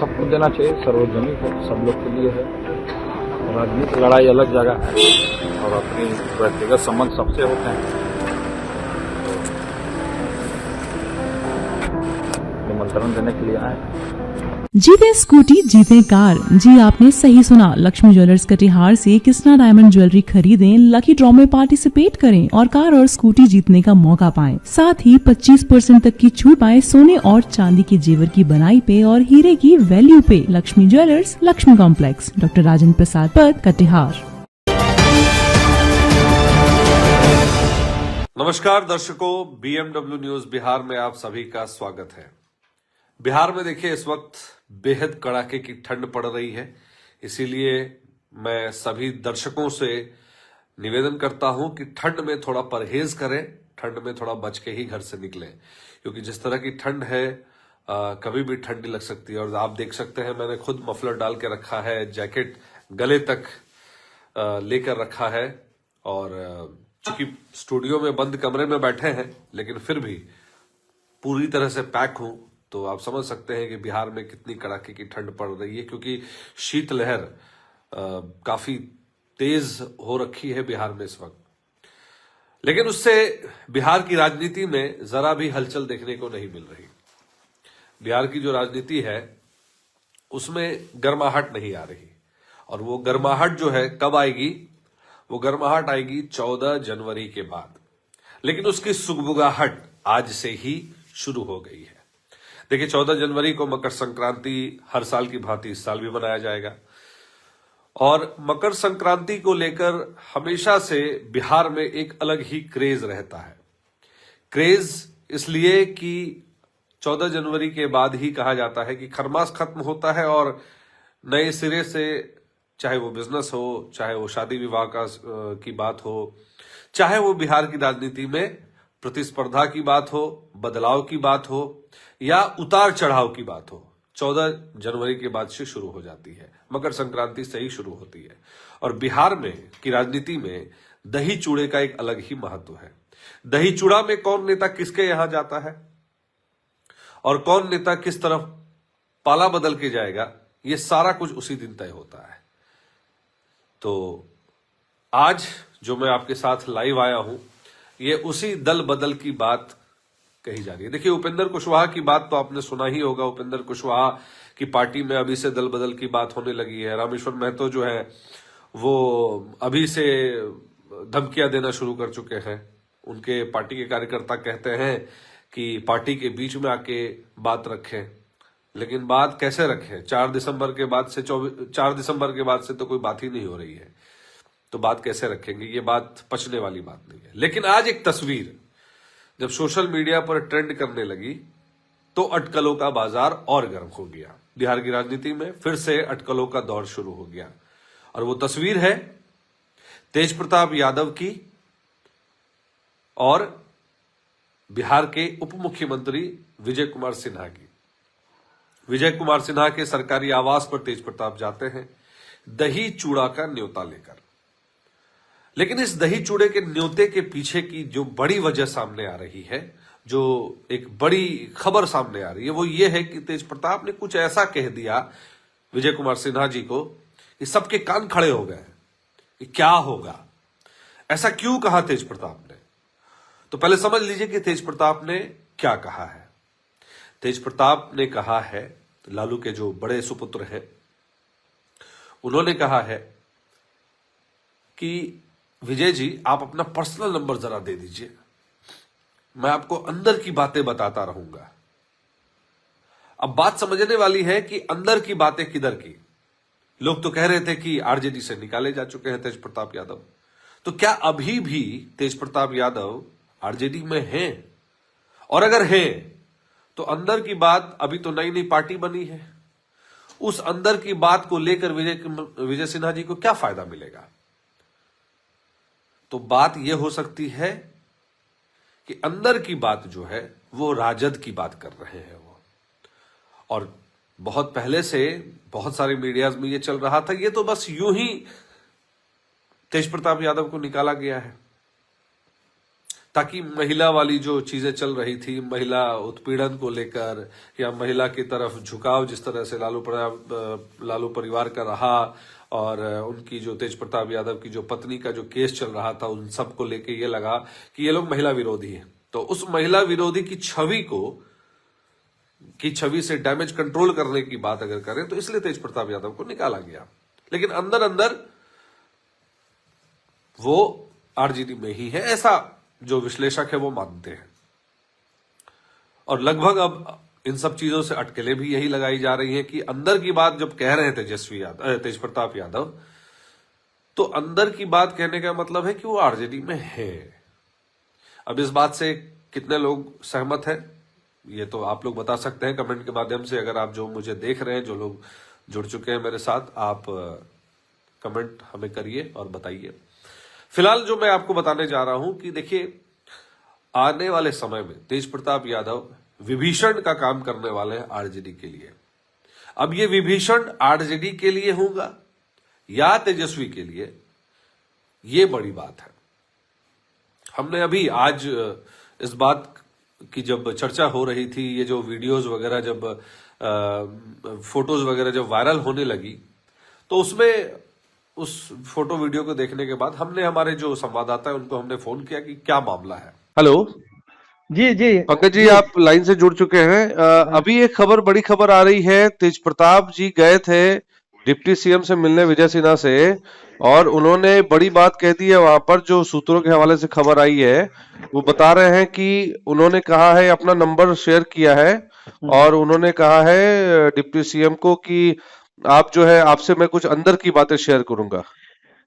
सबको देना चाहिए, सार्वजनिक है, सब लोग के लिए है। राजनीतिक लड़ाई अलग जगह है और अपनी व्यक्तिगत संबंध सबसे होते हैं। निमंत्रण देने के लिए आए। जीते स्कूटी जीते कार। जी आपने सही सुना, लक्ष्मी ज्वेलर्स कटिहार से कृष्णा डायमंड ज्वेलरी खरीदें, लकी ड्रॉ में पार्टिसिपेट करें और कार और स्कूटी जीतने का मौका पाएं। साथ ही 25% तक की छूट पाएं सोने और चांदी के जेवर की बनाई पे और हीरे की वैल्यू पे। Lakshmi jewellers, Lakshmi complex, doctor Rajendra Prasad Path, Katihar. नमस्कार दर्शकों, बीएमडब्ल्यू न्यूज बिहार में आप सभी का स्वागत है। बिहार में देखिए इस वक्त बेहद कड़ाके की ठंड पड़ रही है, इसीलिए मैं सभी दर्शकों से निवेदन करता हूं कि ठंड में थोड़ा परहेज करें, ठंड में थोड़ा बच के ही घर से निकलें, क्योंकि जिस तरह की ठंड है कभी भी ठंडी लग सकती है। और आप देख सकते हैं मैंने खुद मफलर डाल के रखा है, जैकेट गले तक लेकर रखा है। और चूंकि स्टूडियो में बंद कमरे में बैठे हैं लेकिन फिर भी पूरी तरह से पैक हूं, तो आप समझ सकते हैं कि बिहार में कितनी कड़ाके की ठंड पड़ रही है, क्योंकि शीतलहर काफी तेज हो रखी है बिहार में इस वक्त। लेकिन उससे बिहार की राजनीति में जरा भी हलचल देखने को नहीं मिल रही। बिहार की जो राजनीति है उसमें गर्माहट नहीं आ रही, और वो गर्माहट जो है कब आएगी? वो गर्माहट आएगी 14 जनवरी के बाद। लेकिन उसकी सुगबुगाहट आज से ही शुरू हो गई है। देखिए 14 जनवरी को मकर संक्रांति हर साल की भांति इस साल भी मनाया जाएगा, और मकर संक्रांति को लेकर हमेशा से बिहार में एक अलग ही क्रेज रहता है। क्रेज इसलिए कि 14 जनवरी के बाद ही कहा जाता है कि खरमास खत्म होता है और नए सिरे से, चाहे वो बिजनेस हो, चाहे वो शादी विवाह की बात हो, चाहे वो बिहार की राजनीति में प्रतिस्पर्धा की बात हो, बदलाव की बात हो या उतार चढ़ाव की बात हो, 14 जनवरी के बाद से शुरू हो जाती है। मकर संक्रांति से ही शुरू होती है। और बिहार में की राजनीति में दही चूड़े का एक अलग ही महत्व है। दही चूड़ा में कौन नेता किसके यहां जाता है और कौन नेता किस तरफ पाला बदल के जाएगा, यह सारा कुछ उसी दिन तय होता है। तो आज जो मैं आपके साथ लाइव आया हूं, ये उसी दल बदल की बात कही जा रही है। देखिए उपेंद्र कुशवाहा की बात तो आपने सुना ही होगा। उपेंद्र कुशवाहा की पार्टी में अभी से दल बदल की बात होने लगी है। रामेश्वर महतो जो है वो अभी से धमकियां देना शुरू कर चुके हैं। उनके पार्टी के कार्यकर्ता कहते हैं कि पार्टी के बीच में आके बात रखें, लेकिन बात कैसे रखें? 4 दिसंबर के बाद से तो कोई बात ही नहीं हो रही है, तो बात कैसे रखेंगे? ये बात पचने वाली बात नहीं है। लेकिन आज एक तस्वीर जब सोशल मीडिया पर ट्रेंड करने लगी तो अटकलों का बाजार और गर्म हो गया। बिहार की राजनीति में फिर से अटकलों का दौर शुरू हो गया, और वो तस्वीर है तेज प्रताप यादव की और बिहार के उप मुख्यमंत्री विजय कुमार सिन्हा की। विजय कुमार सिन्हा के सरकारी आवास पर तेज प्रताप जाते हैं दही चूड़ा का न्योता लेकर। लेकिन इस दही चूड़े के न्योते के पीछे की जो बड़ी वजह सामने आ रही है, जो एक बड़ी खबर सामने आ रही है, वो ये है कि तेज प्रताप ने कुछ ऐसा कह दिया विजय कुमार सिन्हा जी को कि सबके कान खड़े हो गए कि क्या होगा। ऐसा क्यों कहा तेज प्रताप ने? तो पहले समझ लीजिए कि तेज प्रताप ने क्या कहा है। तेज प्रताप ने कहा है, लालू के जो बड़े सुपुत्र हैं, उन्होंने कहा है कि विजय जी आप अपना पर्सनल नंबर जरा दे दीजिए, मैं आपको अंदर की बातें बताता रहूंगा। अब बात समझने वाली है कि अंदर की बातें किधर की। लोग तो कह रहे थे कि आरजेडी से निकाले जा चुके हैं तेज प्रताप यादव, तो क्या अभी भी तेज प्रताप यादव आरजेडी में हैं? और अगर हैं तो अंदर की बात, अभी तो नई नई पार्टी बनी है, उस अंदर की बात को लेकर विजय सिन्हा जी को क्या फायदा मिलेगा? तो बात यह हो सकती है कि अंदर की बात जो है वो राजद की बात कर रहे हैं वो, और बहुत पहले से बहुत सारे मीडियाज में ये चल रहा था, ये तो बस यूं ही तेज प्रताप यादव को निकाला गया है। ताकि महिला वाली जो चीजें चल रही थी, महिला उत्पीड़न को लेकर या महिला की तरफ झुकाव जिस तरह से लालू परिवार का रहा, और उनकी जो तेज प्रताप यादव की जो पत्नी का जो केस चल रहा था, उन सब को लेके ये लगा कि ये लोग महिला विरोधी हैं। तो उस महिला विरोधी की छवि से डैमेज कंट्रोल करने की बात अगर करें तो इसलिए तेज प्रताप यादव को निकाला गया। लेकिन अंदर अंदर वो आरजेडी में ही है, ऐसा जो विश्लेषक है वो मानते हैं। और लगभग अब इन सब चीजों से अटकलें भी यही लगाई जा रही है कि अंदर की बात जब कह रहे हैं तेज प्रताप यादव, तो अंदर की बात कहने का मतलब है कि वो आरजेडी में है। अब इस बात से कितने लोग सहमत हैं ये तो आप लोग बता सकते हैं कमेंट के माध्यम से। अगर आप जो मुझे देख रहे हैं, जो लोग जुड़ चुके हैं मेरे साथ, आप कमेंट हमें करिए और बताइए। फिलहाल जो मैं आपको बताने जा रहा हूं कि देखिए, आने वाले समय में तेज प्रताप यादव विभीषण का काम करने वाले हैं आरजेडी के लिए। अब ये विभीषण आरजेडी के लिए होगा या तेजस्वी के लिए, ये बड़ी बात है। हमने अभी आज इस बात की जब चर्चा हो रही थी, ये जो वीडियोस वगैरह जब फोटोज वगैरह जब वायरल होने लगी, तो उसमें उस फोटो वीडियो को देखने के बाद हमने हमारे जो संवाददाता है उनको हमने फोन किया कि क्या मामला है। हेलो जी जी पंकज जी, आप लाइन से जुड़ चुके हैं। अभी एक बड़ी खबर आ रही है, तेज प्रताप जी गए थे डिप्टी सीएम से मिलने, विजय सिन्हा से, और उन्होंने बड़ी बात कह दी है। वहां पर जो सूत्रों के हवाले से खबर आई है, वो बता रहे हैं कि उन्होंने कहा है, अपना नंबर शेयर किया है और उन्होंने कहा है डिप्टी सीएम को कि आप जो है, आपसे मैं कुछ अंदर की बातें शेयर करूंगा।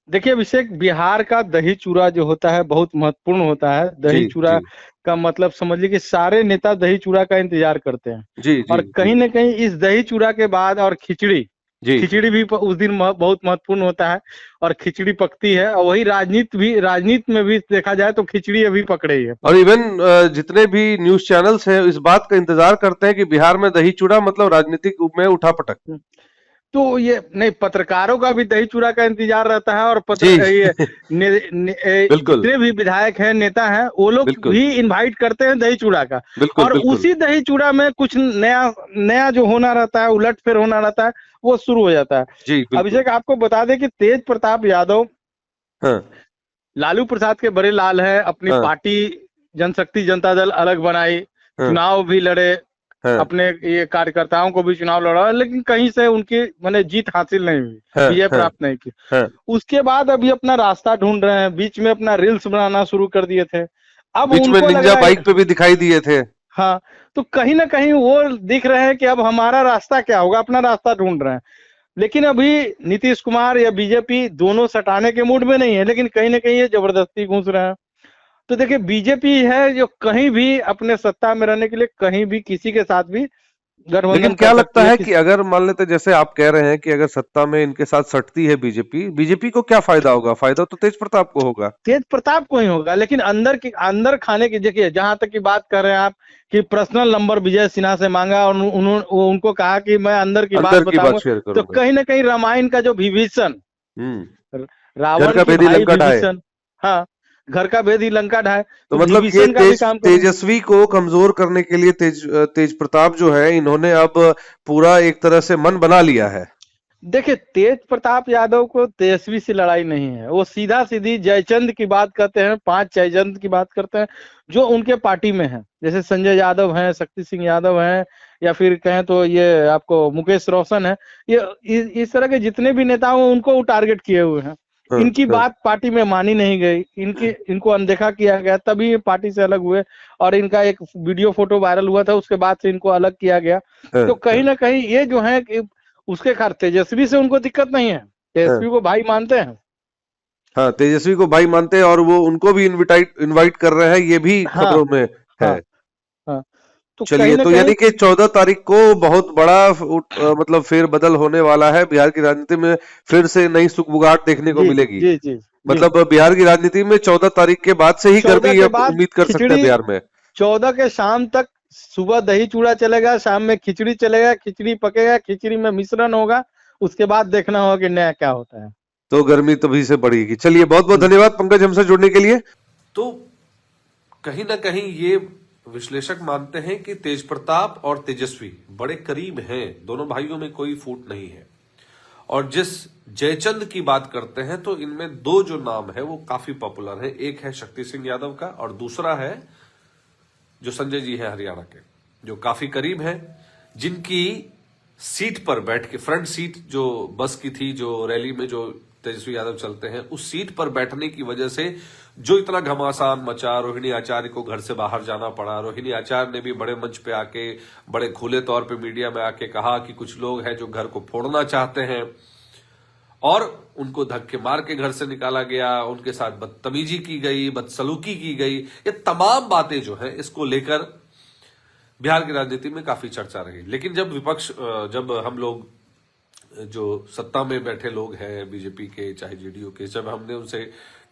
देखिए अभिषेक, बिहार का दही चूड़ा जो होता है बहुत महत्वपूर्ण होता है। दही चूड़ा का मतलब समझ लीजिए कि सारे नेता दही चूड़ा का इंतजार करते हैं। जी, और कहीं न कहीं इस दही चूड़ा के बाद और खिचड़ी भी उस दिन बहुत महत्वपूर्ण होता है और खिचड़ी पकती है। और वही राजनीति में भी देखा जाए तो खिचड़ी अभी पकड़े है। और इवन जितने भी न्यूज चैनल्स हैं इस बात का इंतजार करते हैं कि बिहार में दही चूड़ा मतलब राजनीतिक में उठापटक। तो ये नहीं, पत्रकारों का भी दही चूड़ा का इंतजार रहता है और जितने भी विधायक हैं, नेता हैं, वो लोग भी इनवाइट करते हैं दही चूड़ा का। और उसी दही चूड़ा में कुछ नया जो होना रहता है, उलटफेर होना रहता है, वो शुरू हो जाता है। अभिषेक, आपको बता दें कि तेज प्रताप यादव लालू प्रसाद के बड़े लाल है। अपनी पार्टी जनशक्ति जनता दल अलग बनाई, चुनाव भी लड़े, अपने ये कार्यकर्ताओं को भी चुनाव लड़ा, लेकिन कहीं से उनकी मैंने जीत हासिल नहीं हुई, विजय प्राप्त नहीं की। उसके बाद अभी अपना रास्ता ढूंढ रहे हैं। बीच में अपना रील्स बनाना शुरू कर दिए थे, अब बीच में निंजा बाइक पे भी दिखाई दिए थे। हाँ, तो कहीं ना कहीं वो दिख रहे हैं कि अब हमारा रास्ता क्या होगा, अपना रास्ता ढूंढ रहे हैं। लेकिन अभी नीतीश कुमार या बीजेपी दोनों सटाने के मूड में नहीं है, लेकिन कहीं ना कहीं ये जबरदस्ती घुस रहे हैं। तो देखिए, बीजेपी है जो कहीं भी अपने सत्ता में रहने के लिए कहीं भी किसी के साथ भी गठबंधन। लेकिन क्या लगता है कि अगर मान लेते, जैसे आप कह रहे हैं कि अगर सत्ता में इनके साथ सटती है बीजेपी को क्या फायदा होगा? फायदा तो तेज प्रताप को होगा, तेज प्रताप को ही होगा। लेकिन अंदर खाने की, देखिए जहां तक की बात कर रहे हैं आप कि पर्सनल नंबर विजय सिन्हा से मांगा और उनको कहा कि मैं अंदर की बात बताऊंगा, तो कहीं ना कहीं रामायण का जो विभीषण, रावण का भेदी लंका ढाए, हाँ, घर का भेदी लंका ढाए। तो मतलब ये तेजस्वी को कमजोर करने के लिए तेज प्रताप जो है, इन्होंने अब पूरा एक तरह से मन बना लिया है। देखिए, तेज प्रताप यादव को तेजस्वी से लड़ाई नहीं है। वो सीधा सीधी जयचंद की बात करते हैं, 5 जयचंद की बात करते हैं जो उनके पार्टी में है। जैसे संजय यादव हैं, शक्ति सिंह यादव हैं, या फिर कहें तो ये आपको मुकेश रोशन है। ये इस तरह के जितने भी नेता हैं उनको टारगेट किए हुए हैं। इनकी बात पार्टी में मानी नहीं गई, इनको अनदेखा किया गया, तभी ये पार्टी से अलग हुए। और इनका एक वीडियो फोटो वायरल हुआ था, उसके बाद से इनको अलग किया गया। तो कहीं ना कहीं ये जो है कि उसके कारण तेजस्वी से उनको दिक्कत नहीं है, तेजस्वी को भाई मानते हैं। हाँ, तेजस्वी को भाई मानते हैं और वो उनको भी इनवाइट कर रहे हैं, ये भी खबरों में है। तो चलिए, तो यानी कि 14 तारीख को बहुत बड़ा मतलब फेरबदल होने वाला है बिहार की राजनीति में। फिर से नई सुगबुगाहट देखने को मिलेगी। जी। मतलब बिहार की राजनीति में 14 तारीख के बाद से ही गर्मी उम्मीद कर सकते हैं बिहार में। 14 के शाम तक सुबह दही चूड़ा चलेगा, शाम में खिचड़ी चलेगा, खिचड़ी पकेगा, खिचड़ी में मिश्रण होगा, उसके बाद देखना होगा कि नया क्या होता है। तो गर्मी तभी से बढ़ेगी। चलिए, बहुत बहुत धन्यवाद पंकज हमसे जुड़ने के लिए। तो कहीं ना कहीं ये विश्लेषक मानते हैं कि तेज प्रताप और तेजस्वी बड़े करीब हैं, दोनों भाइयों में कोई फूट नहीं है। और जिस जयचंद की बात करते हैं तो इनमें दो जो नाम है वो काफी पॉपुलर है, एक है शक्ति सिंह यादव का और दूसरा है जो संजय जी है हरियाणा के, जो काफी करीब है, जिनकी सीट पर बैठ के, फ्रंट सीट जो बस की थी, जो रैली में जो तेजस्वी यादव चलते हैं, उस सीट पर बैठने की वजह से जो इतना घमासान मचा, रोहिणी आचार्य को घर से बाहर जाना पड़ा। रोहिणी आचार्य ने भी बड़े मंच पे आके, बड़े खुले तौर पे मीडिया में आके कहा कि कुछ लोग हैं जो घर को फोड़ना चाहते हैं और उनको धक्के मार के घर से निकाला गया, उनके साथ बदतमीजी की गई, बदसलूकी की गई। ये तमाम बातें जो है इसको लेकर बिहार की राजनीति में काफी चर्चा रही। लेकिन जब हम लोग जो सत्ता में बैठे लोग हैं बीजेपी के चाहे जेडीयू के, जब हमने उनसे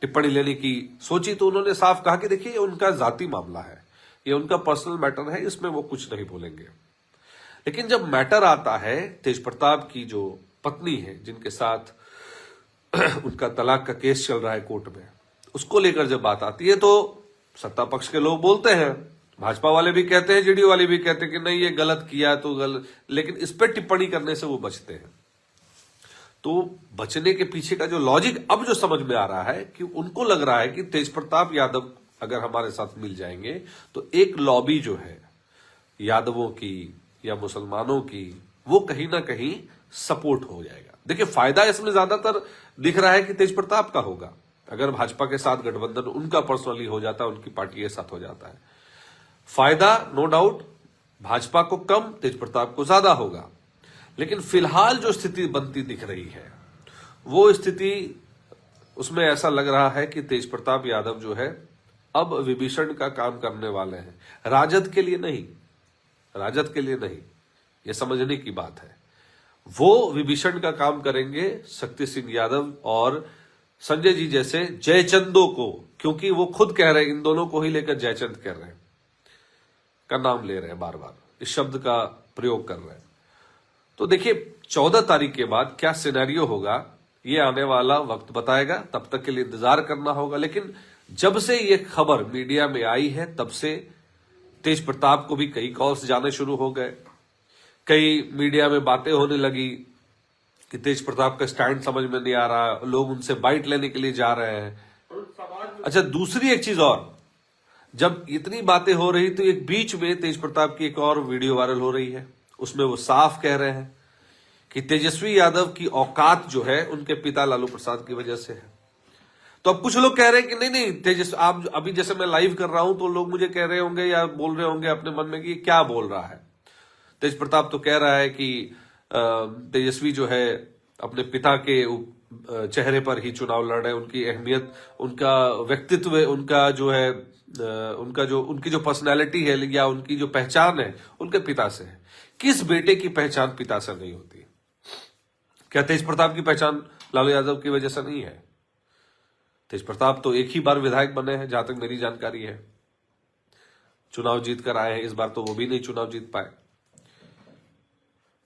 टिप्पणी लेने की सोची तो उन्होंने साफ कहा कि देखिए ये उनका जाति मामला है, ये उनका पर्सनल मैटर है, इसमें वो कुछ नहीं बोलेंगे। लेकिन जब मैटर आता है तेज प्रताप की जो पत्नी है, जिनके साथ उनका तलाक का केस चल रहा है कोर्ट में, उसको लेकर जब बात आती है तो सत्ता पक्ष के लोग बोलते हैं, भाजपा वाले भी कहते हैं, जेडीयू वाले भी कहते हैं कि नहीं ये गलत किया तो गलत, लेकिन इस पर टिप्पणी करने से वो बचते हैं। तो बचने के पीछे का जो लॉजिक अब जो समझ में आ रहा है कि उनको लग रहा है कि तेज प्रताप यादव अगर हमारे साथ मिल जाएंगे तो एक लॉबी जो है यादवों की या मुसलमानों की, वो कहीं ना कहीं सपोर्ट हो जाएगा। देखिए फायदा इसमें ज्यादातर दिख रहा है कि तेज प्रताप का होगा। अगर भाजपा के साथ गठबंधन उनका पर्सनली हो जाता है, उनकी पार्टी के साथ हो जाता है, फायदा नो डाउट भाजपा को कम, तेज प्रताप को ज्यादा होगा। लेकिन फिलहाल जो स्थिति बनती दिख रही है वो स्थिति, उसमें ऐसा लग रहा है कि तेज प्रताप यादव जो है अब विभीषण का काम करने वाले हैं, राजद के लिए नहीं, राजद के लिए नहीं, ये समझने की बात है। वो विभीषण का काम करेंगे शक्ति सिंह यादव और संजय जी जैसे जयचंदों को, क्योंकि वो खुद कह रहे हैं, इन दोनों को ही लेकर जयचंद कह रहे हैं, का नाम ले रहे हैं, बार बार इस शब्द का प्रयोग कर रहे हैं। तो देखिए 14 तारीख के बाद क्या सिनेरियो होगा ये आने वाला वक्त बताएगा, तब तक के लिए इंतजार करना होगा। लेकिन जब से ये खबर मीडिया में आई है तब से तेज प्रताप को भी कई कॉल्स जाने शुरू हो गए, कई मीडिया में बातें होने लगी कि तेज प्रताप का स्टैंड समझ में नहीं आ रहा, लोग उनसे बाइट लेने के लिए जा रहे हैं। अच्छा, दूसरी एक चीज और, जब इतनी बातें हो रही तो एक बीच में तेज प्रताप की एक और वीडियो वायरल हो रही है, उसमें वो साफ कह रहे हैं कि तेजस्वी यादव की औकात जो है उनके पिता लालू प्रसाद की वजह से है। तो अब कुछ लोग कह रहे हैं कि नहीं तेजस्वी, आप अभी जैसे मैं लाइव कर रहा हूं तो लोग मुझे कह रहे होंगे या बोल रहे होंगे अपने मन में कि क्या बोल रहा है। तेज प्रताप तो कह रहा है कि तेजस्वी जो है अपने पिता के चेहरे पर ही चुनाव लड़ रहे हैं, उनकी अहमियत, उनका व्यक्तित्व, उनका जो है उनकी जो पर्सनैलिटी है या उनकी जो पहचान है उनके पिता से है। किस बेटे की पहचान पिता से नहीं होती? क्या तेज प्रताप की पहचान लालू यादव की वजह से नहीं है? तेज प्रताप तो एक ही बार विधायक बने हैं जहां तक मेरी जानकारी है, चुनाव जीत कर आए हैं, इस बार तो वो भी नहीं चुनाव जीत पाए।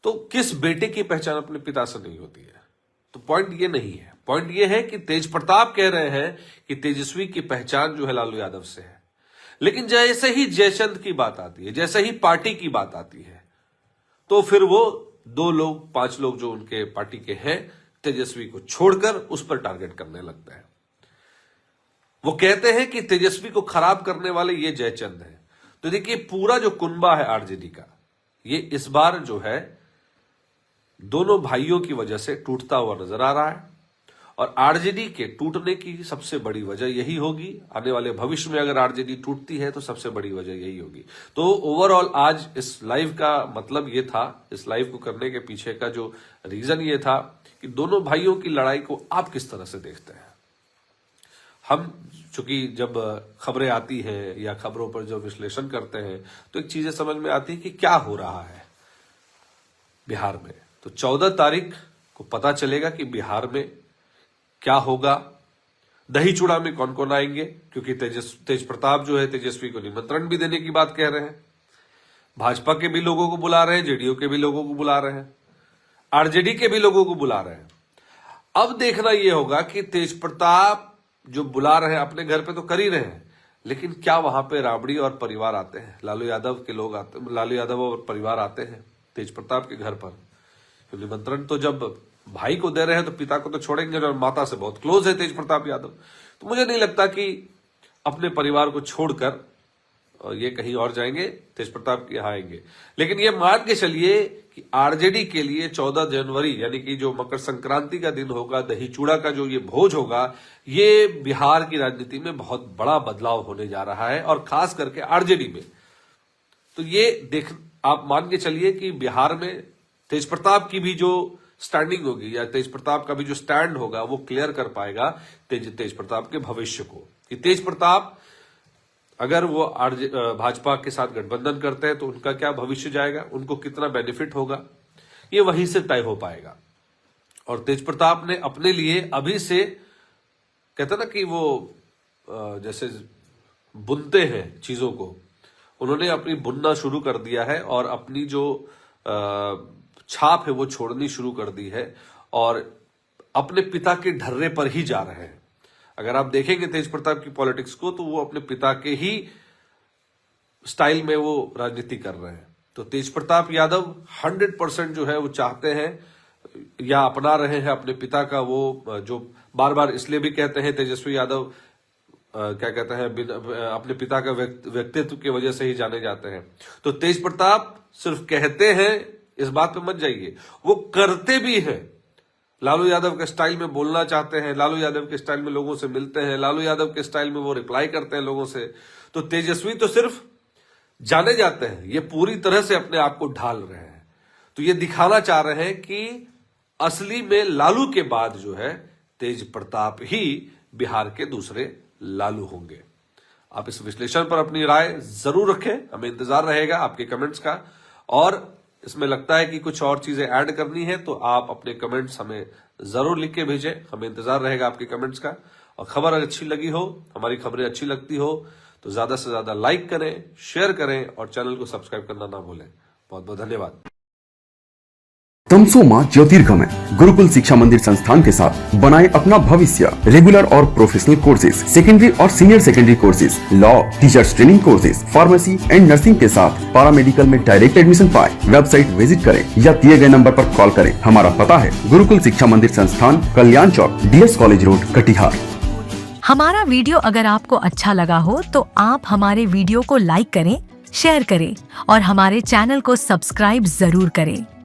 तो किस बेटे की पहचान अपने पिता से नहीं होती है? तो पॉइंट ये नहीं है, पॉइंट ये है कि तेज प्रताप कह रहे हैं कि तेजस्वी की पहचान जो है लालू यादव से है। लेकिन जैसे ही जयचंद की बात आती है, जैसे ही पार्टी की बात आती है, तो फिर वो 2 लोग 5 लोग जो उनके पार्टी के हैं तेजस्वी को छोड़कर उस पर टारगेट करने लगते हैं। वो कहते हैं कि तेजस्वी को खराब करने वाले ये जयचंद है। तो देखिए पूरा जो कुनबा है आरजेडी का, ये इस बार जो है दोनों भाइयों की वजह से टूटता हुआ नजर आ रहा है। और आरजेडी के टूटने की सबसे बड़ी वजह यही होगी, आने वाले भविष्य में अगर आरजेडी टूटती है तो सबसे बड़ी वजह यही होगी। तो ओवरऑल आज इस लाइव का मतलब ये था, इस लाइव को करने के पीछे का जो रीजन ये था कि दोनों भाइयों की लड़ाई को आप किस तरह से देखते हैं। हम चूंकि जब खबरें आती हैं या खबरों पर जो विश्लेषण करते हैं तो एक चीजें समझ में आती है कि क्या हो रहा है बिहार में। तो 14 तारीख को पता चलेगा कि बिहार में क्या होगा, दही चूड़ा में कौन कौन आएंगे, क्योंकि तेज प्रताप जो है तेजस्वी को निमंत्रण भी देने की बात कह रहे हैं, भाजपा के भी लोगों को बुला रहे हैं, जेडीयू के भी लोगों को बुला रहे हैं, आरजेडी के भी लोगों को बुला रहे हैं। अब देखना यह होगा कि तेज प्रताप जो बुला रहे हैं अपने घर पे तो कर ही रहे हैं, लेकिन क्या वहां पे राबड़ी और परिवार आते हैं, लालू यादव के लोग आते, लालू यादव और परिवार आते हैं तेज प्रताप के घर पर? निमंत्रण तो जब भाई को दे रहे हैं तो पिता को तो छोड़ेंगे, और माता से बहुत क्लोज है तेज प्रताप यादव। तो मुझे नहीं लगता कि अपने परिवार को छोड़कर ये कहीं और जाएंगे, तेज प्रताप के यहाँ आएंगे। लेकिन ये मान के चलिए कि आरजेडी के लिए 14 जनवरी यानी कि जो मकर संक्रांति का दिन होगा, दही चूड़ा का जो ये भोज होगा, ये बिहार की राजनीति में बहुत बड़ा बदलाव होने जा रहा है, और खास करके आरजेडी में। तो ये देख आप मान के चलिए कि बिहार में तेज प्रताप की भी जो स्टैंडिंग होगी या तेज प्रताप का भी जो स्टैंड होगा वो क्लियर कर पाएगा तेज प्रताप के भविष्य को, कि तेज प्रताप अगर वो भाजपा के साथ गठबंधन करते हैं तो उनका क्या भविष्य जाएगा, उनको कितना बेनिफिट होगा, ये वहीं से तय हो पाएगा। और तेज प्रताप ने अपने लिए अभी से, कहते ना कि वो जैसे बुनते हैं चीजों को, उन्होंने अपनी बुनना शुरू कर दिया है और अपनी जो छाप है वो छोड़नी शुरू कर दी है, और अपने पिता के ढर्रे पर ही जा रहे हैं। अगर आप देखेंगे तेज प्रताप की पॉलिटिक्स को तो वो अपने पिता के ही स्टाइल में वो राजनीति कर रहे हैं। तो तेज प्रताप यादव 100% जो है वो चाहते हैं या अपना रहे हैं अपने पिता का वो जो बार बार इसलिए भी कहते हैं तेजस्वी यादव क्या कहते हैं, अपने पिता का व्यक्तित्व की वजह से ही जाने जाते हैं। तो तेज प्रताप सिर्फ कहते हैं, इस बात पे मत जाइए, वो करते भी हैं। लालू यादव के स्टाइल में बोलना चाहते हैं, लालू यादव के स्टाइल में लोगों से मिलते हैं, लालू यादव के स्टाइल में वो रिप्लाई करते हैं लोगों से। तो तेजस्वी तो सिर्फ जाने जाते हैं, ये पूरी तरह से अपने आप को ढाल रहे हैं। तो ये दिखाना चाह रहे हैं कि असली में लालू के बाद जो है तेज प्रताप ही बिहार के दूसरे लालू होंगे। आप इस विश्लेषण पर अपनी राय जरूर रखें, हमें इंतजार रहेगा आपके कमेंट्स का। और इसमें लगता है कि कुछ और चीजें ऐड करनी है तो आप अपने कमेंट्स हमें जरूर लिख के भेजें, हमें इंतजार रहेगा आपके कमेंट्स का। और खबर अगर अच्छी लगी हो, हमारी खबरें अच्छी लगती हो तो ज्यादा से ज्यादा लाइक करें, शेयर करें और चैनल को सब्सक्राइब करना ना भूलें। बहुत बहुत धन्यवाद। तमसो मां ज्योतिर्गमय गुरुकुल शिक्षा मंदिर संस्थान के साथ बनाए अपना भविष्य। रेगुलर और प्रोफेशनल कोर्सेज, सेकेंडरी और senior secondary courses, law, teachers training courses, pharmacy and nursing के साथ पैरामेडिकल में डायरेक्ट एडमिशन पाए। वेबसाइट विजिट करें या दिए गए नंबर पर कॉल करें। हमारा पता है गुरुकुल शिक्षा मंदिर संस्थान, कल्याण चौक, DS कॉलेज रोड, कटिहार। हमारा वीडियो अगर आपको अच्छा लगा हो तो आप हमारे वीडियो को लाइक करें, शेयर करें और हमारे चैनल को सब्सक्राइब जरूर करें।